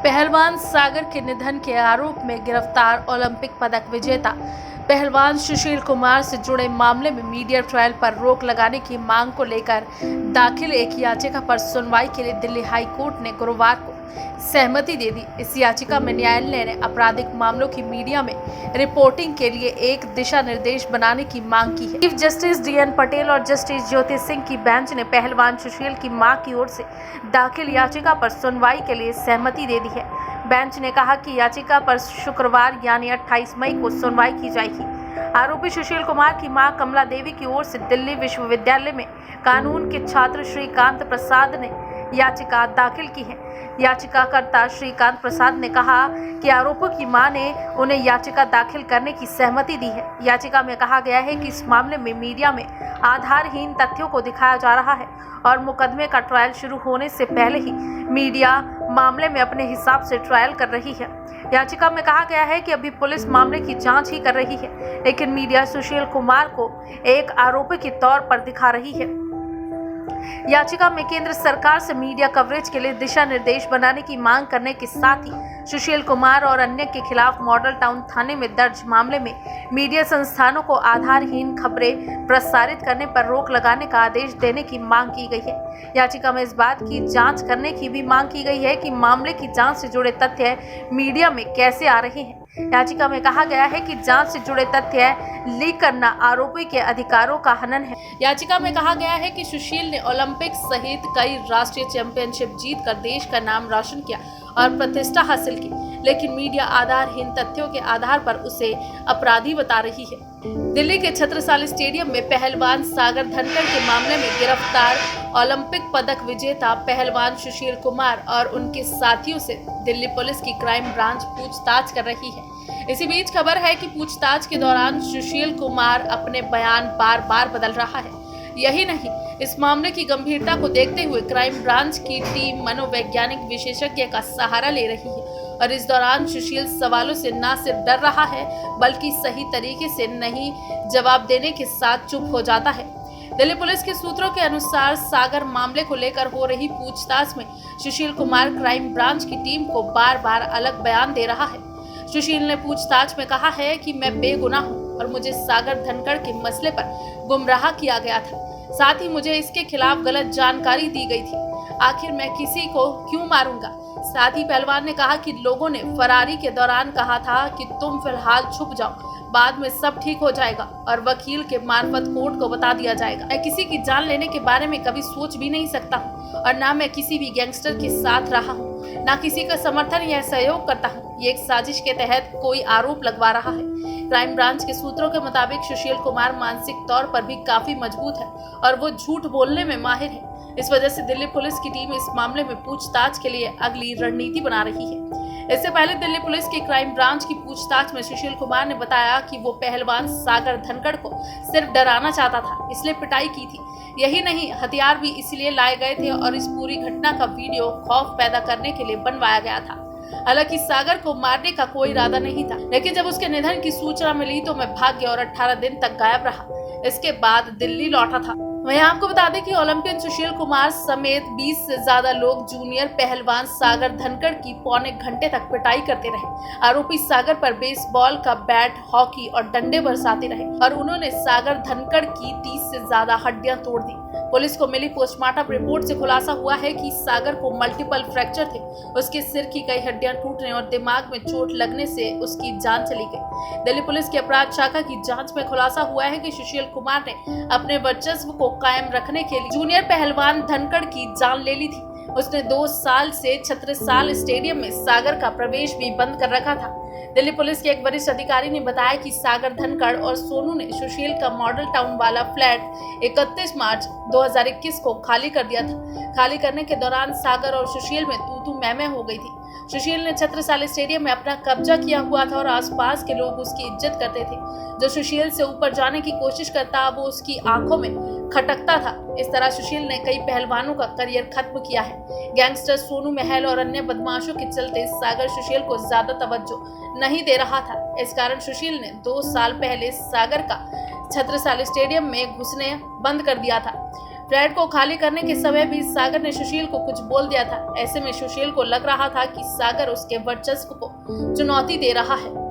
पहलवान सागर के निधन के आरोप में गिरफ्तार ओलंपिक पदक विजेता पहलवान सुशील कुमार से जुड़े मामले में मीडिया ट्रायल पर रोक लगाने की मांग को लेकर दाखिल एक याचिका पर सुनवाई के लिए दिल्ली हाई कोर्ट ने गुरुवार को सहमति दे दी। इस याचिका में न्यायालय ने आपराधिक मामलों की मीडिया में रिपोर्टिंग के लिए एक दिशा निर्देश बनाने की मांग की है। चीफ जस्टिस DN पटेल और जस्टिस ज्योति सिंह की बेंच ने पहलवान सुशील की मां की ओर से दाखिल याचिका पर सुनवाई के लिए सहमति दे दी है। बेंच ने कहा कि याचिका पर शुक्रवार यानी 28 मई को सुनवाई की जाएगी। आरोपी सुशील कुमार की मां कमला देवी की ओर से दिल्ली विश्वविद्यालय में कानून के छात्र श्रीकांत प्रसाद ने याचिका दाखिल की है। याचिकाकर्ता श्रीकांत प्रसाद ने कहा कि आरोपों की मां ने उन्हें याचिका दाखिल करने की सहमति दी है। याचिका में कहा गया है कि इस मामले में मीडिया में आधारहीन तथ्यों को दिखाया जा रहा है और मुकदमे का ट्रायल शुरू होने से पहले ही मीडिया मामले में अपने हिसाब से ट्रायल कर रही है। याचिका में कहा गया है कि अभी पुलिस मामले की जांच ही कर रही है, लेकिन मीडिया सुशील कुमार को एक आरोपी के तौर पर दिखा रही है। याचिका में केंद्र सरकार से मीडिया कवरेज के लिए दिशा निर्देश बनाने की मांग करने के साथ ही सुशील कुमार और अन्य के खिलाफ मॉडल टाउन थाने में दर्ज मामले में मीडिया संस्थानों को आधारहीन खबरें प्रसारित करने पर रोक लगाने का आदेश देने की मांग की गई है। याचिका में इस बात की जांच करने की भी मांग की गई है कि मामले की जांच से जुड़े तथ्य मीडिया में कैसे आ रहे हैं। याचिका में कहा गया है कि जांच से जुड़े तथ्य लीक करना आरोपी के अधिकारों का हनन है। याचिका में कहा गया है कि सुशील ने ओलंपिक सहित कई राष्ट्रीय चैंपियनशिप जीतकर देश का नाम रोशन किया और प्रतिष्ठा हासिल की, लेकिन मीडिया आधारहीन तथ्यों के आधार पर उसे अपराधी बता रही है। दिल्ली के छत्रसाल स्टेडियम में पहलवान सागर धनखड़ के मामले में गिरफ्तार ओलंपिक पदक विजेता पहलवान सुशील कुमार और उनके साथियों से दिल्ली पुलिस की क्राइम ब्रांच पूछताछ कर रही है। इसी बीच खबर है कि पूछताछ के दौरान सुशील कुमार अपने बयान बार बार बदल रहा है। यही नहीं, इस मामले की गंभीरता को देखते हुए क्राइम ब्रांच की टीम मनोवैज्ञानिक विशेषज्ञ का सहारा ले रही है और इस दौरान सुशील सवालों से न सिर्फ डर रहा है बल्कि सही तरीके से नहीं जवाब देने के साथ चुप हो जाता है। दिल्ली पुलिस के सूत्रों के अनुसार सागर मामले को लेकर हो रही पूछताछ में सुशील कुमार क्राइम ब्रांच की टीम को बार बार अलग बयान दे रहा है। सुशील ने पूछताछ में कहा है कि मैं बेगुनाह हूं और मुझे सागर धनखड़ के मसले पर गुमराह किया गया था, साथ ही मुझे इसके खिलाफ गलत जानकारी दी गई थी। आखिर मैं किसी को क्यों मारूंगा। साथ ही पहलवान ने कहा कि लोगों ने फरारी के दौरान कहा था कि तुम फिलहाल छुप जाओ, बाद में सब ठीक हो जाएगा और वकील के मार्फत कोर्ट को बता दिया जाएगा। मैं किसी की जान लेने के बारे में कभी सोच भी नहीं सकता हूँ और ना मैं किसी भी गैंगस्टर के साथ रहा हूँ, ना किसी का समर्थन या सहयोग करता हूँ। ये एक साजिश के तहत कोई आरोप लगवा रहा है। क्राइम ब्रांच के सूत्रों के मुताबिक सुशील कुमार मानसिक तौर पर भी काफी मजबूत है और वो झूठ बोलने में माहिर है। इस वजह से दिल्ली पुलिस की टीम इस मामले में पूछताछ के लिए अगली रणनीति बना रही है। इससे पहले दिल्ली पुलिस की क्राइम ब्रांच की पूछताछ में सुशील कुमार ने बताया कि वो पहलवान सागर धनखड़ को सिर्फ डराना चाहता था, इसलिए पिटाई की थी। यही नहीं, हथियार भी इसलिए लाए गए थे और इस पूरी घटना का वीडियो खौफ पैदा करने के लिए बनवाया गया था। हालांकि सागर को मारने का कोई इरादा नहीं था, लेकिन जब उसके निधन की सूचना मिली तो मैं भाग गया और 18 दिन तक गायब रहा। इसके बाद दिल्ली लौटा था। वहीं आपको बता दें कि ओलंपियन सुशील कुमार समेत 20 से ज्यादा लोग जूनियर पहलवान सागर धनखड़ की पौने घंटे तक पिटाई करते रहे। आरोपी सागर पर बेसबॉल का बैट, हॉकी और डंडे बरसाते रहे और उन्होंने सागर धनखड़ की 30 से ज्यादा हड्डियां तोड़ दी। पुलिस को मिली पोस्टमार्टम रिपोर्ट से खुलासा हुआ है कि सागर को मल्टीपल फ्रैक्चर थे, उसके सिर की कई हड्डियां टूटने और दिमाग में चोट लगने से उसकी जान चली गई। दिल्ली पुलिस की अपराध शाखा की जांच में खुलासा हुआ है कि सुशील कुमार ने अपने वर्चस्व को कायम रखने के लिए जूनियर पहलवान धनखड़ की जान ले ली थी। उसने 2 साल से छत्रसाल स्टेडियम में सागर का प्रवेश भी बंद कर रखा था। दिल्ली पुलिस के एक वरिष्ठ अधिकारी ने बताया कि सागर धनखड़ और सोनू ने सुशील का मॉडल टाउन वाला फ्लैट 31 मार्च 2021 को खाली कर दिया था। खाली करने के दौरान सागर और सुशील में तू मैं हो गई थी। सुशील ने छत्रसाल स्टेडियम में अपना कब्जा किया हुआ था और आसपास के लोग उसकी इज्जत करते थे। जो सुशील से ऊपर जाने की कोशिश करता वो उसकी आंखों में खटकता था। इस तरह सुशील ने कई पहलवानों का करियर खत्म किया है। गैंगस्टर सोनू महल और अन्य बदमाशों के चलते सागर सुशील को ज्यादा तवज्जो नहीं दे रहा था। इस कारण सुशील ने 2 साल पहले सागर का छत्रसाल स्टेडियम में घुसने बंद कर दिया था। फ्लैट को खाली करने के समय भी सागर ने सुशील को कुछ बोल दिया था। ऐसे में सुशील को लग रहा था कि सागर उसके वर्चस्व को चुनौती दे रहा है।